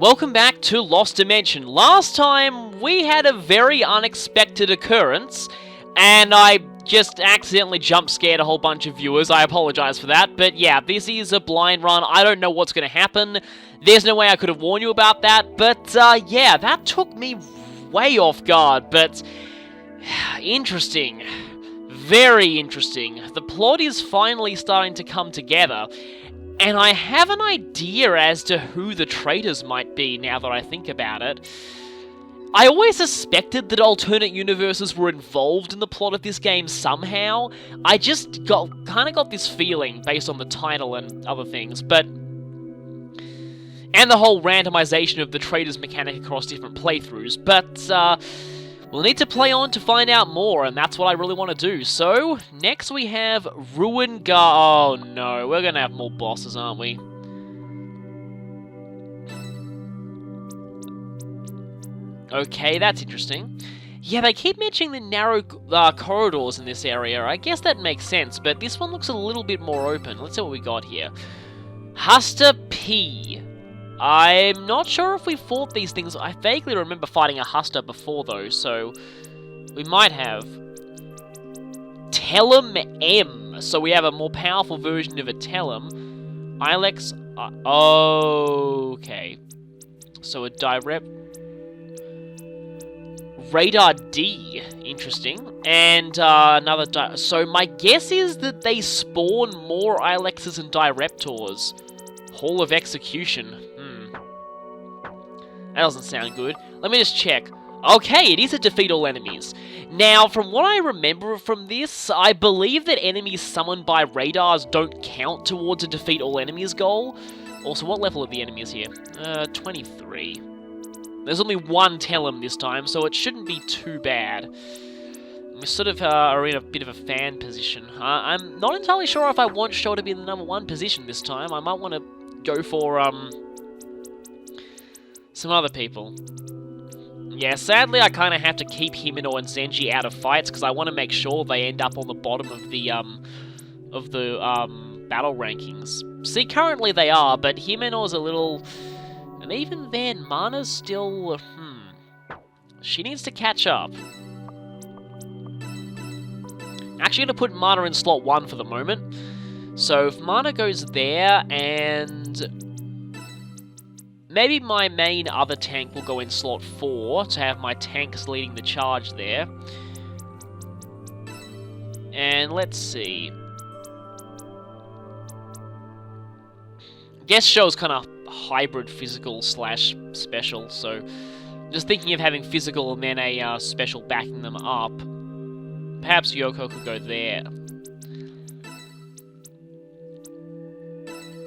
Welcome back to Lost Dimension. Last time, we had a very unexpected occurrence, and I just accidentally jump-scared a whole bunch of viewers. I apologize for that, but yeah, this is a blind run. I don't know what's going to happen. There's no way I could have warned you about that, but yeah, that took me way off guard, but interesting. Very interesting. The plot is finally starting to come together. And I have an idea as to who the traitors might be now that I think about it. I always suspected that alternate universes were involved in the plot of this game somehow. I just kind of got this feeling based on the title and other things, but... and the whole randomization of the traitors mechanic across different playthroughs, but we'll need to play on to find out more, and that's what I really want to do. So, next we have Ruin Oh no, we're gonna have more bosses, aren't we? Okay, that's interesting. Yeah, they keep mentioning the narrow corridors in this area. I guess that makes sense, but this one looks a little bit more open. Let's see what we got here. Huster P. I'm not sure if we fought these things. I vaguely remember fighting a Huster before, though, so we might have. Telem M. So we have a more powerful version of a Telem. Ilex... okay. So a direct... Radar D. Interesting. And another... So my guess is that they spawn more Ilexes and Direptors. Hall of Execution. That doesn't sound good. Let me just check. Okay, it is a defeat all enemies. Now, from what I remember from this, I believe that enemies summoned by radars don't count towards a defeat all enemies goal. Also, what level are the enemies here? 23. There's only one Telem this time, so it shouldn't be too bad. We sort of are in a bit of a fan position. I'm not entirely sure if I want Shaw to be in the #1 position this time. I might want to go for, some other people. Yeah, sadly I kind of have to keep Himeno and Zenji out of fights because I want to make sure they end up on the bottom of the battle rankings. See, currently they are, but Himeno's a little... and even then, Mana's still... she needs to catch up. Actually going to put Mana in slot 1 for the moment. So if Mana goes there, and... maybe my main other tank will go in slot 4 to have my tanks leading the charge there. And let's see. Guess Show's kind of hybrid physical / special, so just thinking of having physical and then a special backing them up. Perhaps Yoko could go there.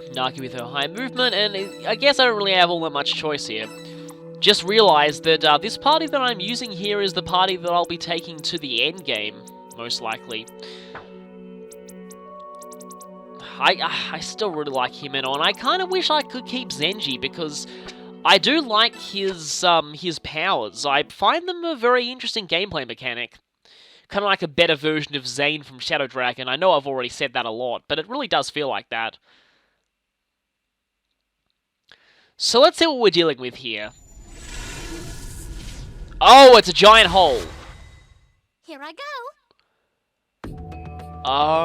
Nagi with her high movement, and I guess I don't really have all that much choice here. Just realized that this party that I'm using here is the party that I'll be taking to the end game, most likely. I still really like Himeno, and I kind of wish I could keep Zenji, because I do like his powers. I find them a very interesting gameplay mechanic. Kind of like a better version of Zane from Shadow Dragon. I know I've already said that a lot, but it really does feel like that. So let's see what we're dealing with here. Oh, it's a giant hole. Here I go.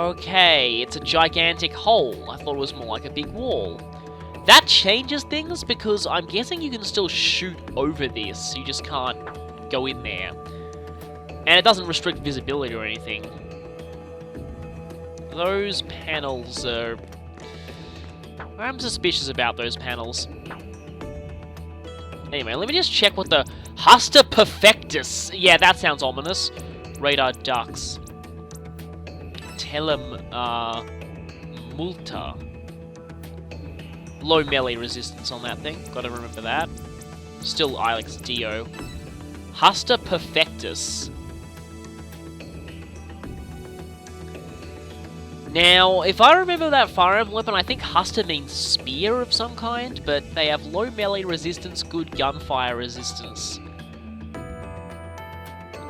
Okay, it's a gigantic hole. I thought it was more like a big wall. That changes things because I'm guessing you can still shoot over this. You just can't go in there. And it doesn't restrict visibility or anything. Those panels are... I'm suspicious about those panels. Anyway, let me just check what the... Huster Perfectus! Yeah, that sounds ominous. Radar ducts. Telem, Multa. Low melee resistance on that thing. Gotta remember that. Still Ilex Dio. Huster Perfectus. Now, if I remember that Fire Emblem weapon, I think Huster means spear of some kind, but they have low melee resistance, good gunfire resistance.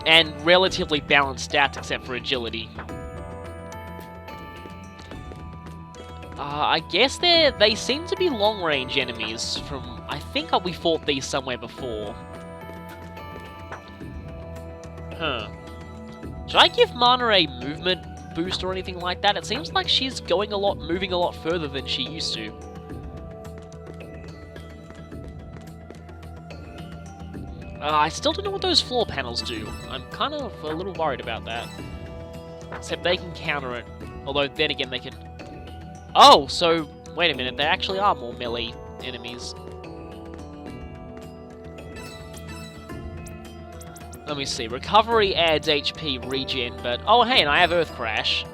And relatively balanced stats except for agility. I guess they seem to be long-range enemies from... I think we fought these somewhere before. Huh. Should I give Mana a movement boost or anything like that? It seems like she's moving a lot further than she used to. I still don't know what those floor panels do. I'm kind of a little worried about that. Except they can counter it. Although, then again, they can... Oh, so... Wait a minute, there actually are more melee enemies. Let me see. Recovery adds HP, regen, but... Oh, hey, and I have Earth Crash.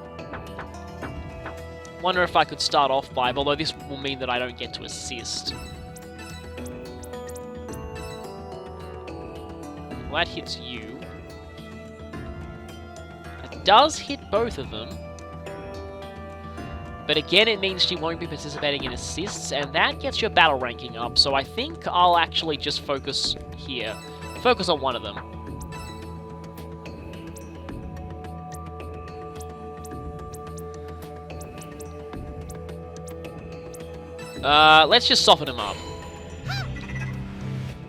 Wonder if I could start off by... Although this will mean that I don't get to assist. Well, that hits you. It does hit both of them. But again, it means she won't be participating in assists, and that gets your battle ranking up, so I think I'll actually just focus here. Focus on one of them. Let's just soften him up.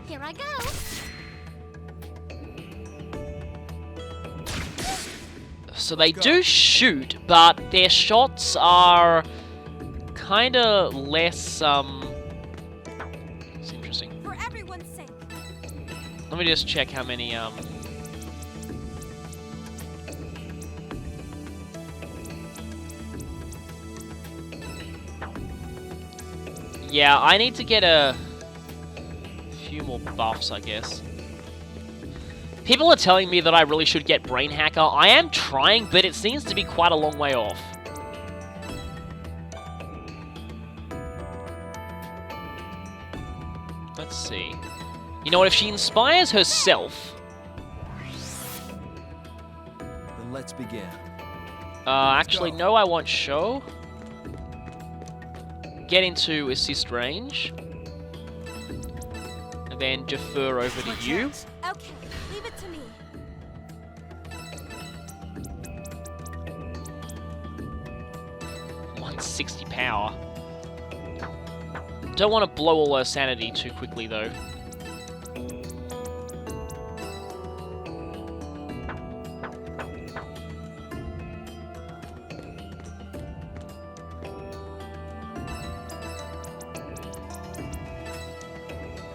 Here I go. So they do shoot, but their shots are kind of less, It's interesting. For everyone's sake. Let me just check how many, Yeah, I need to get a few more buffs, I guess. People are telling me that I really should get Brain Hacker. I am trying, but it seems to be quite a long way off. Let's see. You know what, if she inspires herself... Then let's begin. Actually, no, I want Show. Get into assist range. And then defer over to you. Okay, leave it to me. 160 power. Don't want to blow all her sanity too quickly, though.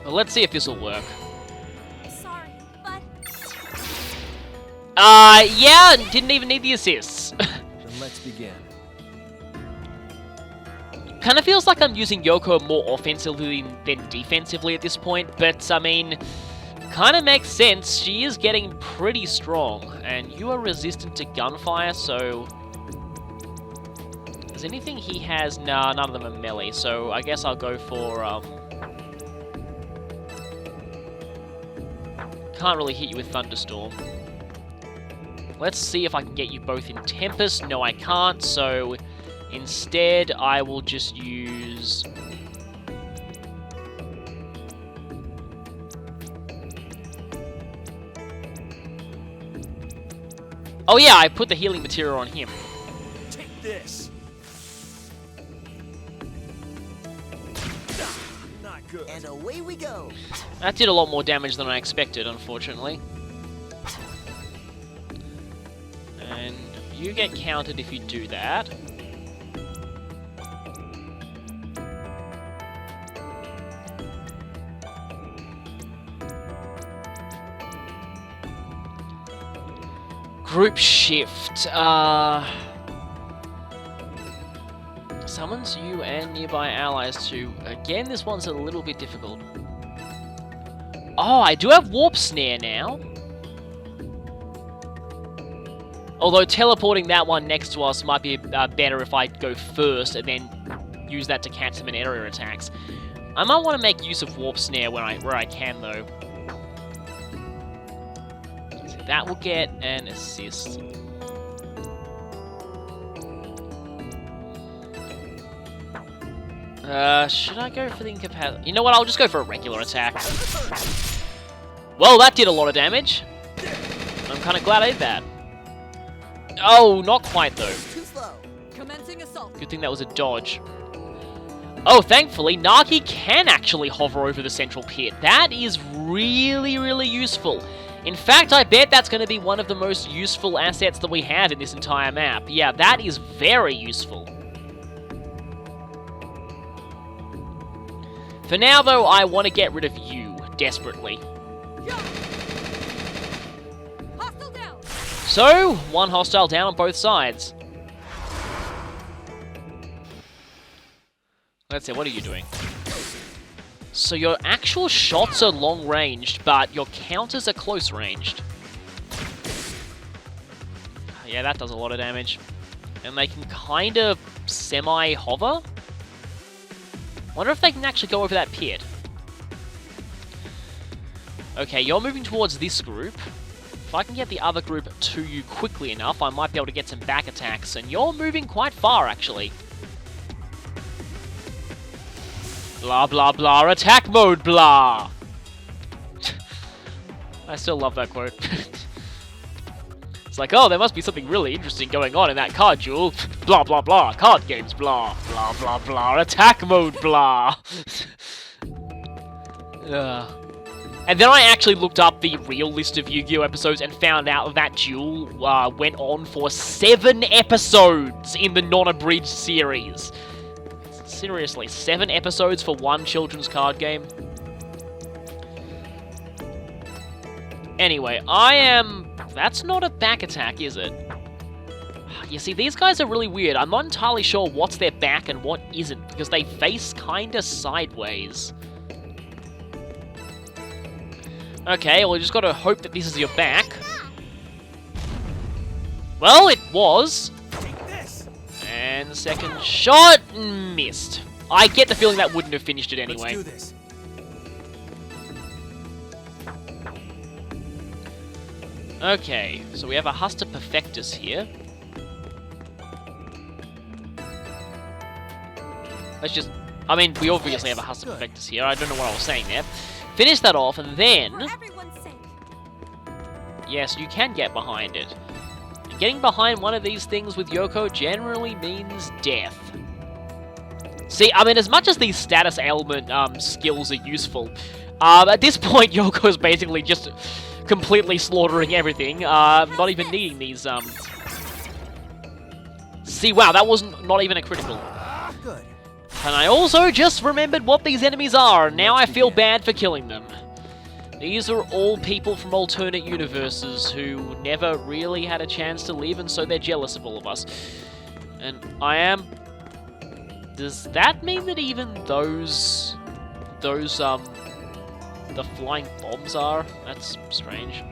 Well, let's see if this will work. Sorry, but Yeah, didn't even need the assists. Then let's begin. Kind of feels like I'm using Yoko more offensively than defensively at this point, but I mean, kind of makes sense. She is getting pretty strong, and you are resistant to gunfire, so... Is anything he has? Nah, none of them are melee, so I guess I'll go for, Can't really hit you with Thunderstorm. Let's see if I can get you both in Tempest. No, I can't, so instead I will just use... Oh yeah, I put the healing material on him. Take this. Not good. And away we go. That did a lot more damage than I expected, unfortunately. And you get countered if you do that. Group shift. Summons you and nearby allies to... Again, this one's a little bit difficult. Oh, I do have Warp Snare now. Although teleporting that one next to us might be better if I go first and then use that to catch them in area attacks. I might want to make use of Warp Snare where I can, though. So that will get an assist. Should I go for the incapacity? You know what, I'll just go for a regular attack. Well, that did a lot of damage. I'm kind of glad I did that. Oh, not quite though. too slow. Commencing assault. Good thing that was a dodge. Oh, thankfully, Nagi can actually hover over the central pit. That is really, really useful. In fact, I bet that's going to be one of the most useful assets that we have in this entire map. Yeah, that is very useful. For now, though, I want to get rid of you, desperately. Hostile down. So, one hostile down on both sides. Let's see, what are you doing? So your actual shots are long-ranged, but your counters are close-ranged. Yeah, that does a lot of damage. And they can kind of semi-hover? Wonder if they can actually go over that pit. Okay, you're moving towards this group. If I can get the other group to you quickly enough, I might be able to get some back attacks. And you're moving quite far, actually. Blah, blah, blah, attack mode, blah! I still love that quote. It's like, oh, there must be something really interesting going on in that card duel. Blah, blah, blah, card games, blah. Blah, blah, blah, attack mode, blah. And then I actually looked up the real list of Yu-Gi-Oh! Episodes and found out that duel went on for 7 episodes in the non-abridged series. Seriously, 7 episodes for one children's card game? Anyway, that's not a back attack, is it? You see, these guys are really weird. I'm not entirely sure what's their back and what isn't, because they face kinda sideways. Okay, well, you just gotta hope that this is your back. Well, it was. And the second shot, missed. I get the feeling that wouldn't have finished it anyway. Let's do this. Okay, so we have a Huster Perfectus here. Let's just... I mean, we obviously have a Huster Perfectus here. I don't know what I was saying there. Finish that off, and then... For everyone's sake. Yes, you can get behind it. Getting behind one of these things with Yoko generally means death. See, I mean, as much as these status ailment skills are useful, at this point, Yoko's basically just completely slaughtering everything, not even needing these, See, wow, that was not even a critical. Good. And I also just remembered what these enemies are, and now I feel bad for killing them. These are all people from alternate universes who never really had a chance to live, and so they're jealous of all of us. And I am... Does that mean that even those, the flying bombs are? That's strange.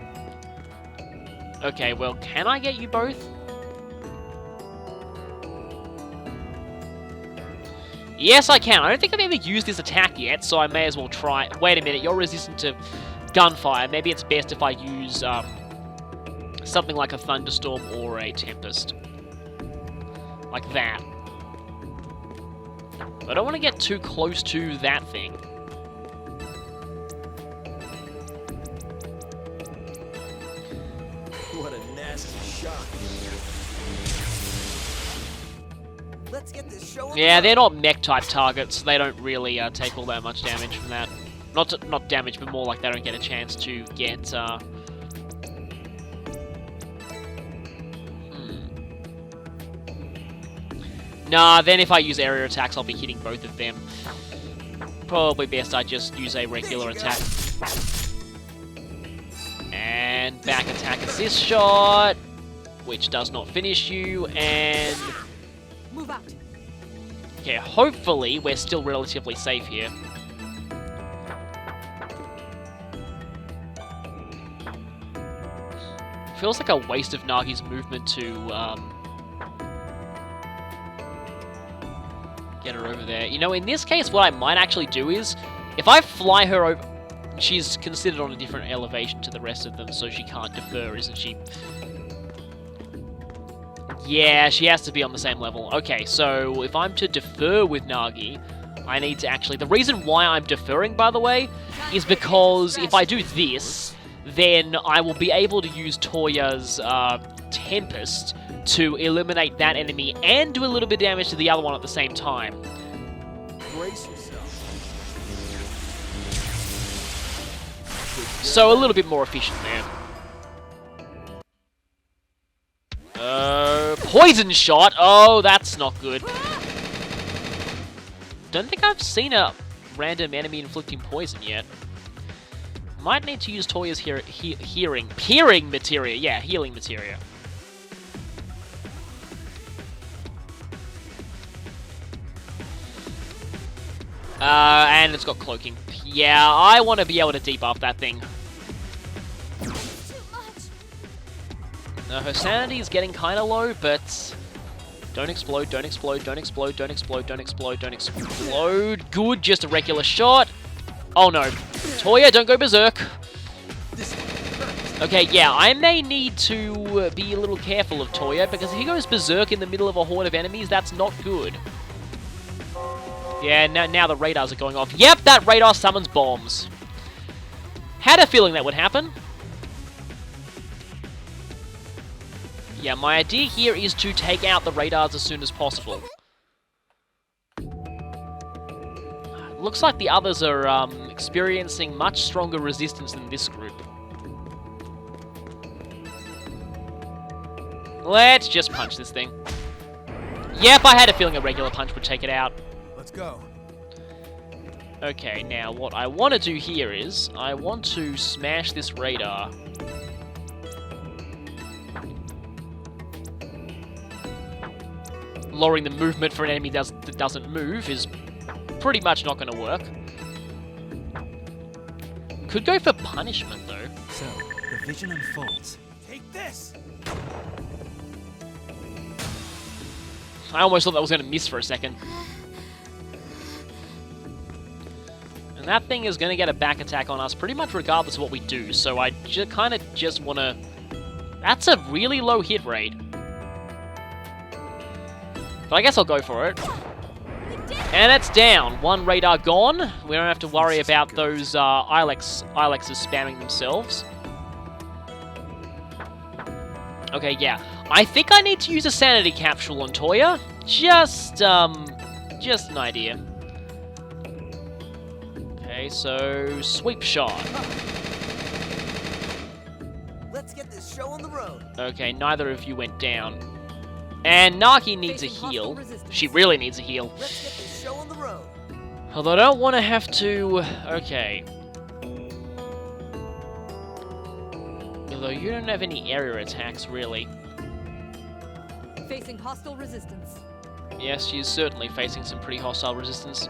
Okay, well, can I get you both? Yes, I can. I don't think I've ever used this attack yet, so I may as well try. Wait a minute, you're resistant to gunfire. Maybe it's best if I use something like a thunderstorm or a tempest. Like that. I don't want to get too close to that thing. What a nasty shot. Let's get this show. Yeah, they're not mech-type targets. They don't really take all that much damage from that. Not damage, but more like they don't get a chance to get... Nah, then if I use area attacks, I'll be hitting both of them. Probably best I just use a regular attack. And back attack assist shot, which does not finish you, and... Move out. Okay, hopefully we're still relatively safe here. Feels like a waste of Nagi's movement to get her over there. You know, in this case, what I might actually do is, if I fly her over... She's considered on a different elevation to the rest of them, so she can't defer, isn't she? Yeah, she has to be on the same level. Okay, so if I'm to defer with Nagi, I need to actually... The reason why I'm deferring, by the way, is because if I do this, then I will be able to use Toya's Tempest to eliminate that enemy and do a little bit of damage to the other one at the same time. Brace yourself. So a little bit more efficient there. Poison shot! Oh, that's not good. Don't think I've seen a random enemy inflicting poison yet. Might need to use Toya's peering materia. Yeah, healing materia. And it's got cloaking. Yeah, I want to be able to debuff that thing. Her sanity is getting kind of low, but don't explode, don't explode, don't explode, don't explode, don't explode, don't explode. Good, just a regular shot. Oh no. Toya, don't go berserk. Okay, yeah, I may need to be a little careful of Toya, because if he goes berserk in the middle of a horde of enemies, that's not good. Yeah, now the radars are going off. Yep, that radar summons bombs. Had a feeling that would happen. Yeah, my idea here is to take out the radars as soon as possible. Looks like the others are experiencing much stronger resistance than this group. Let's just punch this thing. Yep, I had a feeling a regular punch would take it out. Let's go. Okay, now what I want to do here is, I want to smash this radar. Lowering the movement for an enemy that doesn't move is pretty much not going to work. Could go for punishment, though. So, the vision unfolds. Take this! I almost thought that was going to miss for a second. And that thing is going to get a back attack on us pretty much regardless of what we do, so I kind of just want to... That's a really low hit rate. But I guess I'll go for it. And it's down. One radar gone. We don't have to worry about those Ilexes spamming themselves. Okay, yeah. I think I need to use a sanity capsule on Toya. Just an idea. Okay, so sweep shot. Let's get this show on the road. Okay, neither of you went down. And Nagi needs a heal. She really needs a heal. Let's get this show on the road. Although I don't want to have to... Okay. Although you don't have any area attacks, really. Facing hostile resistance. Yes, she's certainly facing some pretty hostile resistance.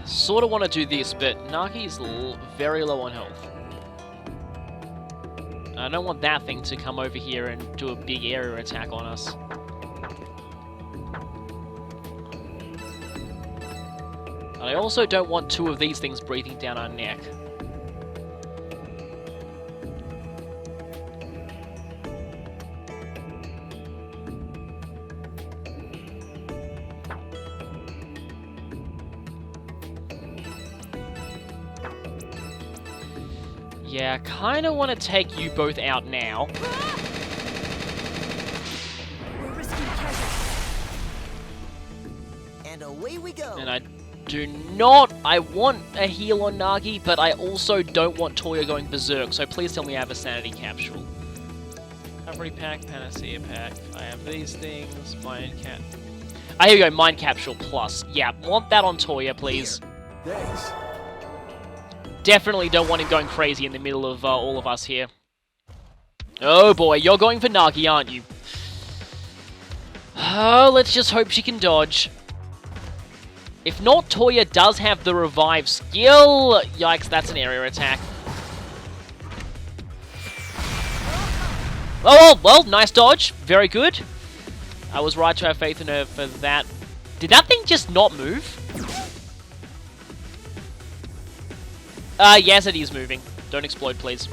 Sort of want to do this, but Nagi's very low on health. I don't want that thing to come over here and do a big area attack on us. And I also don't want two of these things breathing down our neck. Yeah, I kind of want to take you both out now. We're risking treasure. And away we go. And I do not... I want a heal on Nagi, but I also don't want Toya going berserk, so please tell me I have a sanity capsule. Recovery pack, panacea pack. I have these things, mind cap... Ah, here we go, mind capsule plus. Yeah, want that on Toya, please. Thanks. Definitely don't want him going crazy in the middle of all of us here. Oh boy, you're going for Nagi, aren't you? Oh, let's just hope she can dodge. If not, Toya does have the revive skill. Yikes, that's an area attack. Oh, well, nice dodge. Very good. I was right to have faith in her for that. Did that thing just not move? Yes, it is moving. Don't explode, please.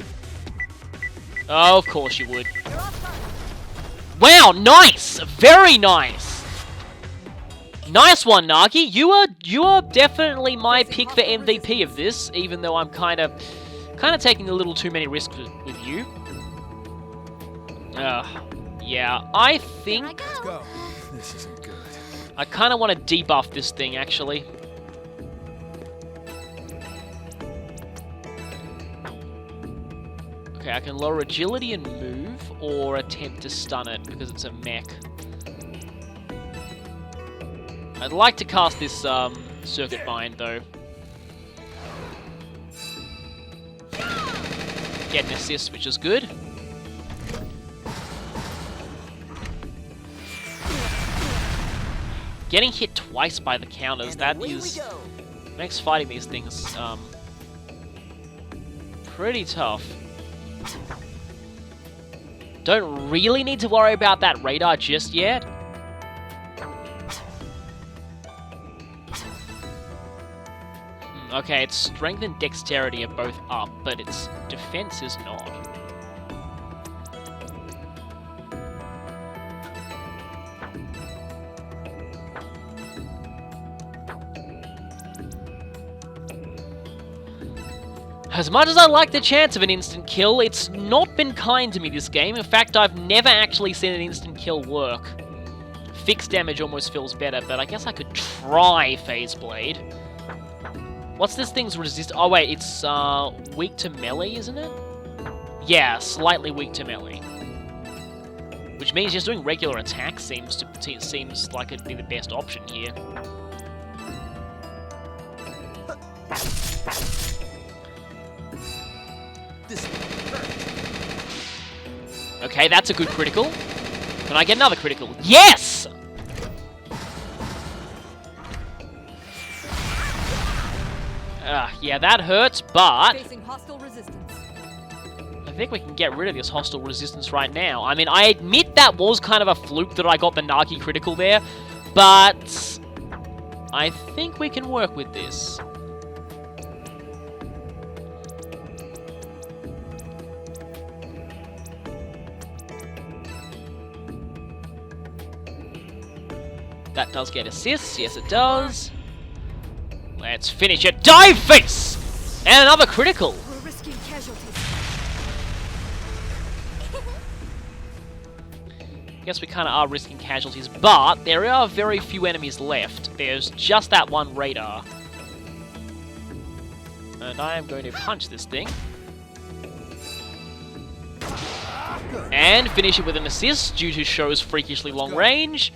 Oh, of course you would. Wow, nice! Very nice! Nice one, Nagi. You are definitely my pick for MVP of this, even though I'm kind of taking a little too many risks with you. Yeah, I think Let's go. This isn't good. I kind of want to debuff this thing, actually. Okay, I can lower agility and move, or attempt to stun it, because it's a mech. I'd like to cast this Circuit Bind, though. Get an assist, which is good. Getting hit twice by the counters, that is... makes fighting these things pretty tough. Don't really need to worry about that radar just yet. Okay, its strength and dexterity are both up, but its defense is not. As much as I like the chance of an instant kill, it's not been kind to me this game. In fact, I've never actually seen an instant kill work. Fixed damage almost feels better, but I guess I could try Phase Blade. What's this thing's resist? Oh wait, it's weak to melee, isn't it? Yeah, slightly weak to melee. Which means just doing regular attacks seems like it'd be the best option here. Okay, that's a good critical. Can I get another critical? Yes! Yeah, that hurts, but Facing hostile resistance. I think we can get rid of this hostile resistance right now. I mean, I admit that was kind of a fluke that I got the Nagi critical there, but I think we can work with this. That does get assists, yes it does. Let's finish it. Dive face! And another critical. We're risking casualties. Guess we kind of are risking casualties, but there are very few enemies left. There's just that one radar. And I am going to punch this thing. And finish it with an assist due to Show's freakishly long range.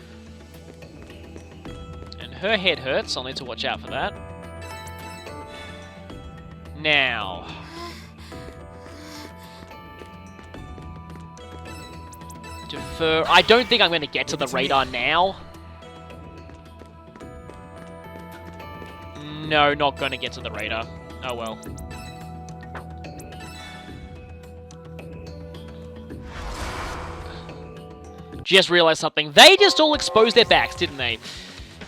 And her head hurts, I'll need to watch out for that. Now... defer... I don't think I'm going to get to the radar now. No, not going to get to the radar. Oh well. Just realized something. They just all exposed their backs, didn't they?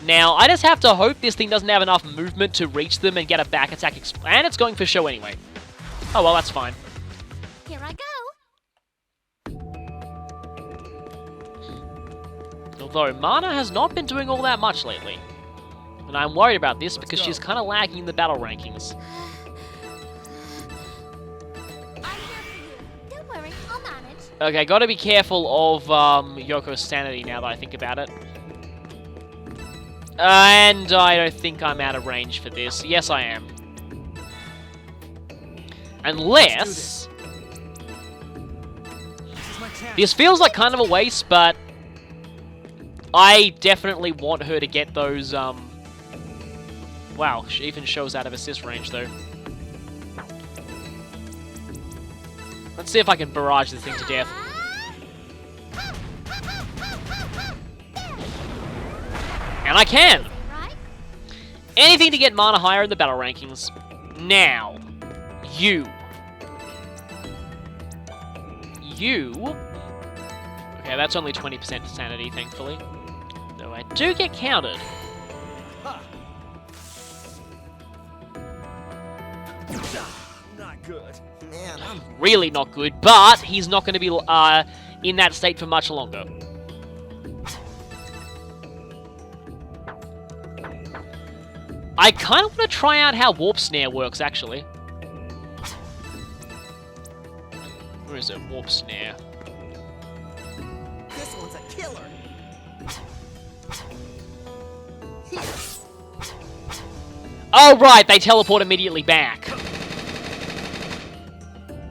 Now, I just have to hope this thing doesn't have enough movement to reach them and get a back attack. And it's going for show anyway. Oh well, that's fine. Here I go. Although, Mana has not been doing all that much lately. And I'm worried about this because she's kind of lagging in the battle rankings. I'm here for you. Don't worry, I'll manage. Okay, gotta be careful of Yoko's sanity now that I think about it. And I don't think I'm out of range for this. Yes, I am. Unless... this feels like kind of a waste, but... I definitely want her to get those, wow, she even shows out of assist range, though. Let's see if I can barrage this thing to death. And I can! Anything to get mana higher in the battle rankings. Now, you. Okay, that's only 20% sanity, thankfully. Though I do get countered. Not good. Man, I'm Really not good, but he's not going to be in that state for much longer. I kind of want to try out how Warp Snare works, actually. Where is it? Warp Snare. This one's a killer. Oh, right, they teleport immediately back.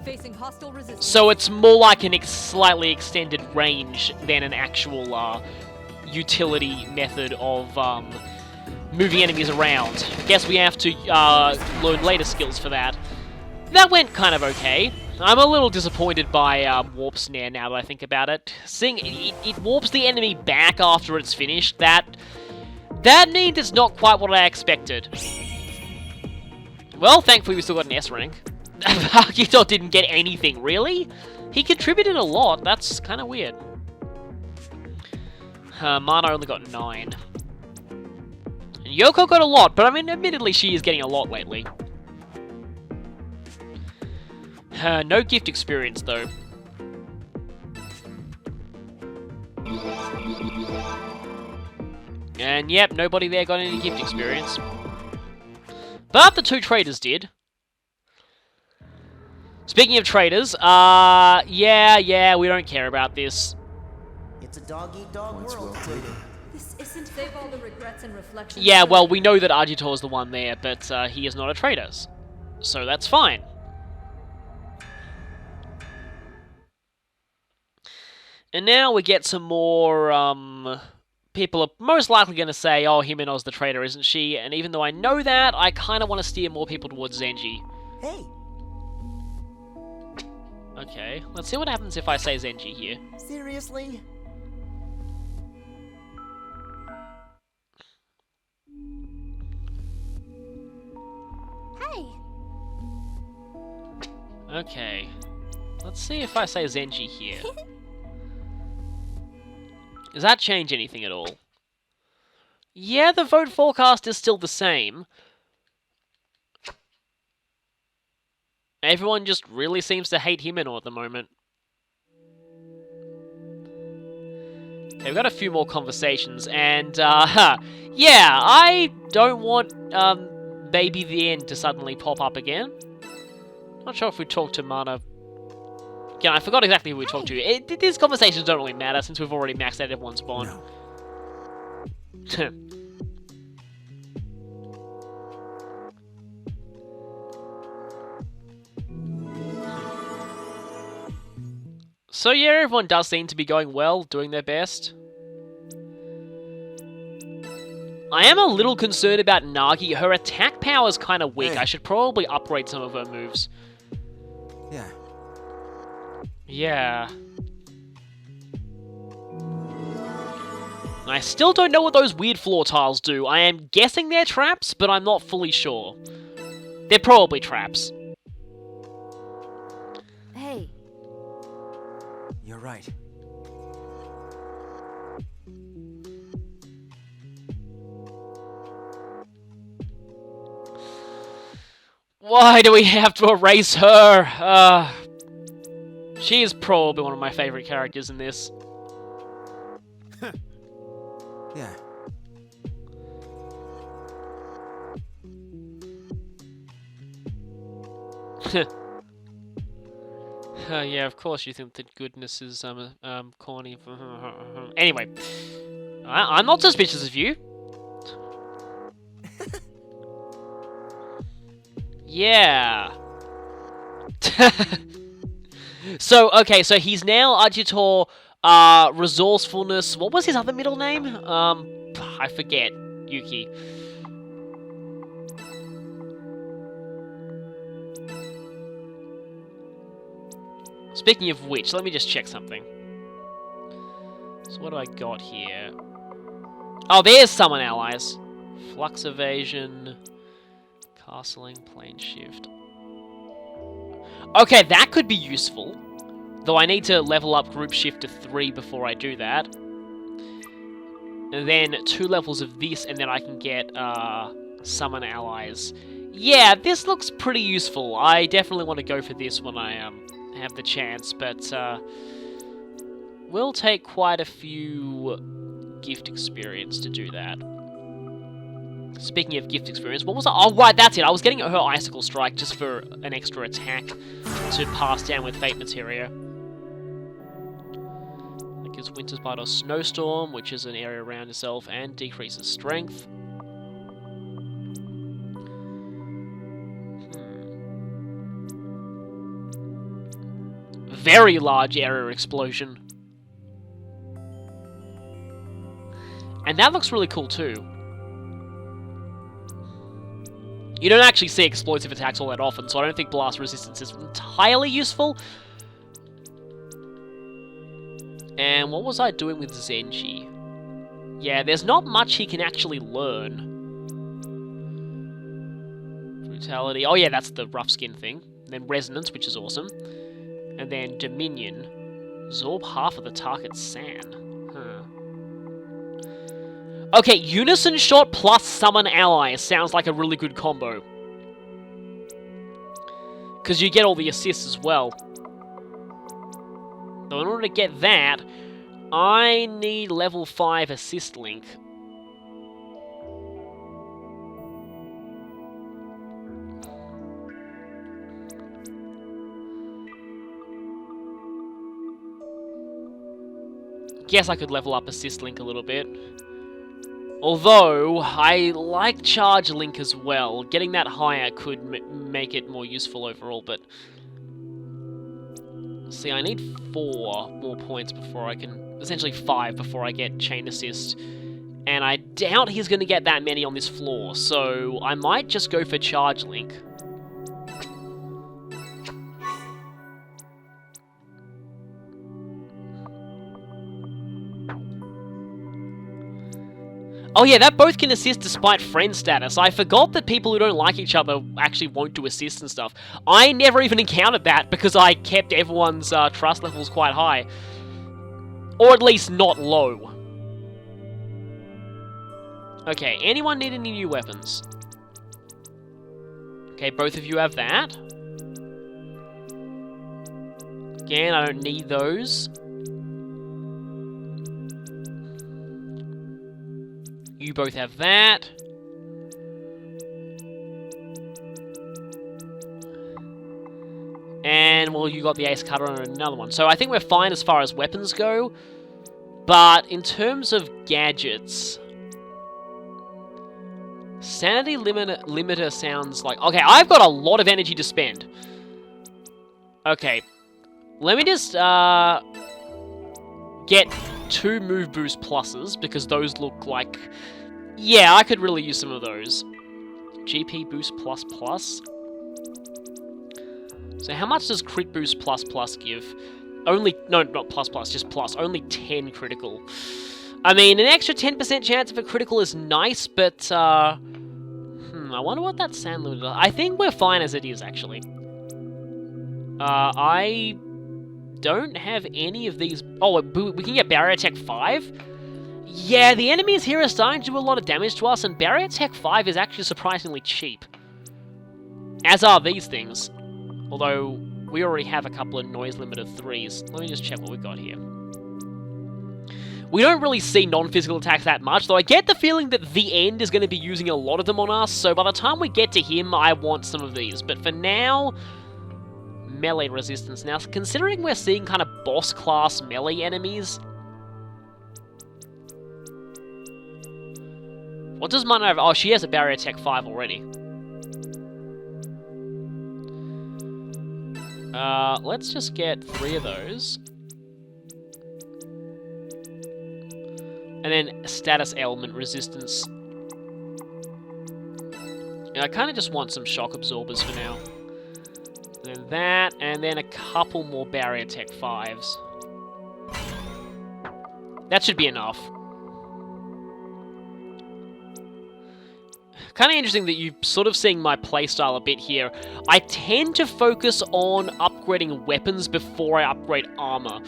Facing hostile resistance. So it's more like an slightly extended range than an actual utility method of moving enemies around. Guess we have to learn later skills for that. That went kind of okay. I'm a little disappointed by Warp Snare now that I think about it. Seeing it warps the enemy back after it's finished, that means it's not quite what I expected. Well, thankfully we still got an S rank. Akito didn't get anything, really? He contributed a lot, that's kind of weird. Mana only got 9. And Yoko got a lot, but I mean, admittedly she is getting a lot lately. No gift experience, though. And yep, nobody there got any gift experience. But the 2 traders did. Speaking of traders, yeah, we don't care about this. It's a dog-eat-dog world. This isn't save all the regrets and reflections. Yeah, well, we know that Agitor is the one there, but he is not a trader. So that's fine. And now we get some more, people are most likely going to say, oh, Himeno's the traitor, isn't she? And even though I know that, I kind of want to steer more people towards Zenji. Hey, Okay, let's see what happens if I say Zenji here. seriously? Hey, Okay, let's see if I say Zenji here. Does that change anything at all? Yeah, the vote forecast is still the same. Everyone just really seems to hate Himeno at the moment. Okay, we've got a few more conversations, and, yeah, I don't want, Baby the End to suddenly pop up again. Not sure if we talked to Mana. Yeah, I forgot exactly who we talked to. These conversations don't really matter since we've already maxed out everyone's bond. No. So yeah, everyone does seem to be going well, doing their best. I am a little concerned about Nagi. Her attack power is kind of weak. Hey. I should probably upgrade some of her moves. Yeah. Yeah. I still don't know what those weird floor tiles do. I am guessing they're traps, but I'm not fully sure. They're probably traps. Hey, You're right. Why do we have to erase her? She is probably one of my favorite characters in this. Yeah. Yeah, of course you think that goodness is corny. Anyway, I'm not suspicious of you. Yeah. So okay, so he's now Agitor, resourcefulness. What was his other middle name? I forget. Yuki. Speaking of which, let me just check something. So what do I got here? Oh, there's summon allies. Flux evasion, castling, plane shift. Okay, that could be useful. Though I need to level up group shift to 3 before I do that. And then 2 levels of this, and then I can get summon allies. Yeah, this looks pretty useful. I definitely want to go for this when I have the chance, but will take quite a few gift experience to do that. Speaking of gift experience, what was I? Oh, right, that's it. I was getting her Icicle Strike just for an extra attack to pass down with Fate Materia. That gives Winter's Bite or Snowstorm, which is an area around yourself, and decreases strength. Very large area explosion. And that looks really cool too. You don't actually see explosive attacks all that often, so I don't think blast resistance is entirely useful. And what was I doing with Zenji? Yeah, there's not much he can actually learn. Brutality. Oh yeah, that's the rough skin thing. And then Resonance, which is awesome. And then Dominion. Absorb half of the target's sand. Okay, Unison Shot plus Summon Allies sounds like a really good combo. Because you get all the assists as well. So in order to get that, I need level 5 assist link. Guess I could level up assist link a little bit. Although, I like Charge Link as well. Getting that higher could make it more useful overall, but... See, I need 4 more points before I can... Essentially 5 before I get Chain Assist. And I doubt he's going to get that many on this floor, so I might just go for Charge Link. Oh yeah, that both can assist despite friend status. I forgot that people who don't like each other actually won't do assist and stuff. I never even encountered that because I kept everyone's trust levels quite high. Or at least not low. Okay, anyone need any new weapons? Okay, both of you have that. Again, I don't need those. You both have that. And, well, you got the Ace Cutter on another one. So I think we're fine as far as weapons go. But in terms of gadgets... Sanity limiter sounds like... Okay, I've got a lot of energy to spend. Okay. Let me just, get 2 move boost pluses, because those look like... Yeah, I could really use some of those. GP boost plus plus. So how much does crit boost plus plus give? Only... No, not plus plus, just plus. Only 10 critical. I mean, an extra 10% chance of a critical is nice, but, I wonder what that sand limit does. I think we're fine as it is, actually. I don't have any of these... Oh, we can get Barrier Tech 5? Yeah, the enemies here are starting to do a lot of damage to us, and Barrier Tech 5 is actually surprisingly cheap. As are these things. Although, we already have a couple of noise limiter 3s. Let me just check what we've got here. We don't really see non-physical attacks that much, though I get the feeling that the End is going to be using a lot of them on us, so by the time we get to him, I want some of these. But for now... Melee resistance. Now, considering we're seeing kind of boss-class melee enemies... What does Mana have? Oh, she has a Barrier Tech 5 already. Let's just get 3 of those. And then status ailment resistance. And I kind of just want some shock absorbers for now. And then that, and then a couple more Barrier Tech 5s. That should be enough. Kind of interesting that you're sort of seeing my playstyle a bit here. I tend to focus on upgrading weapons before I upgrade armor.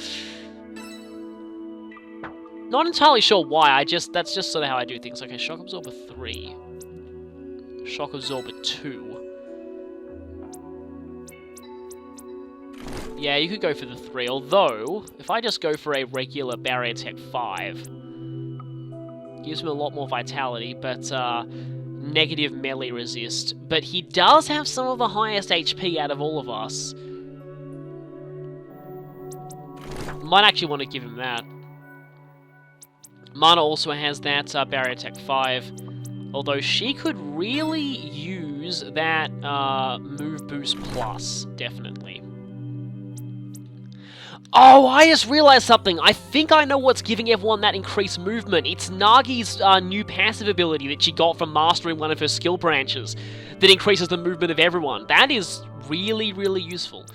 Not entirely sure why, that's just sort of how I do things. Okay, Shock Absorber 3. Shock Absorber 2. Yeah, you could go for the 3, although, if I just go for a regular Barrier Tech 5, gives me a lot more vitality, but, negative melee resist, but he does have some of the highest HP out of all of us. Might actually want to give him that. Mana also has that Barrier Attack 5, although she could really use that Move Boost Plus, definitely. Oh, I just realized something. I think I know what's giving everyone that increased movement. It's Nagi's new passive ability that she got from mastering one of her skill branches that increases the movement of everyone. That is really, really useful.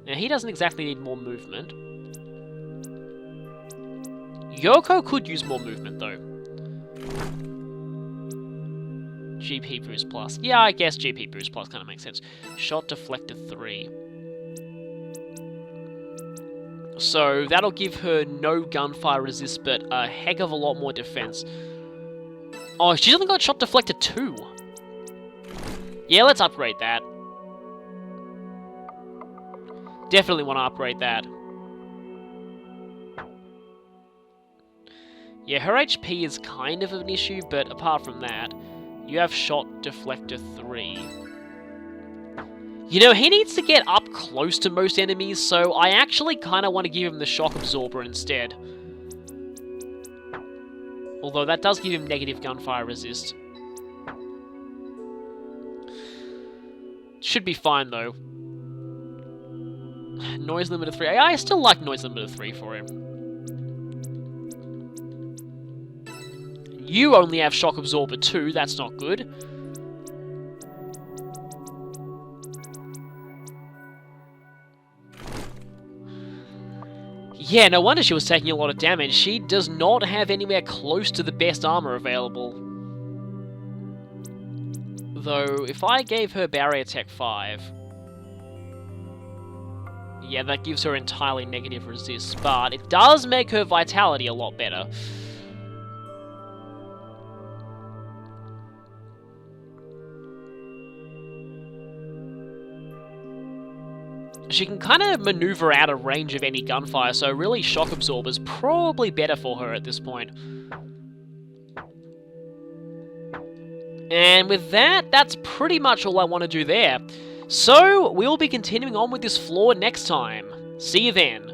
Now, he doesn't exactly need more movement. Yoko could use more movement, though. GP Boost Plus. Yeah, I guess GP Boost Plus kind of makes sense. Shot Deflector 3. So that'll give her no gunfire resist, but a heck of a lot more defense. Oh, she's only got Shot Deflector 2. Yeah, let's upgrade that. Definitely want to upgrade that. Yeah, her HP is kind of an issue, but apart from that, you have Shot Deflector 3. You know, he needs to get up close to most enemies, so I actually kind of want to give him the Shock Absorber instead. Although that does give him negative gunfire resist. Should be fine, though. Noise Limiter 3. I still like Noise Limiter 3 for him. You only have Shock Absorber 2, that's not good. Yeah, no wonder she was taking a lot of damage. She does not have anywhere close to the best armor available. Though, if I gave her Barrier Attack 5... yeah, that gives her entirely negative resist, but it does make her Vitality a lot better. She can kind of maneuver out of range of any gunfire, so really Shock Absorber is probably better for her at this point. And with that, that's pretty much all I want to do there. So, we'll be continuing on with this floor next time. See you then.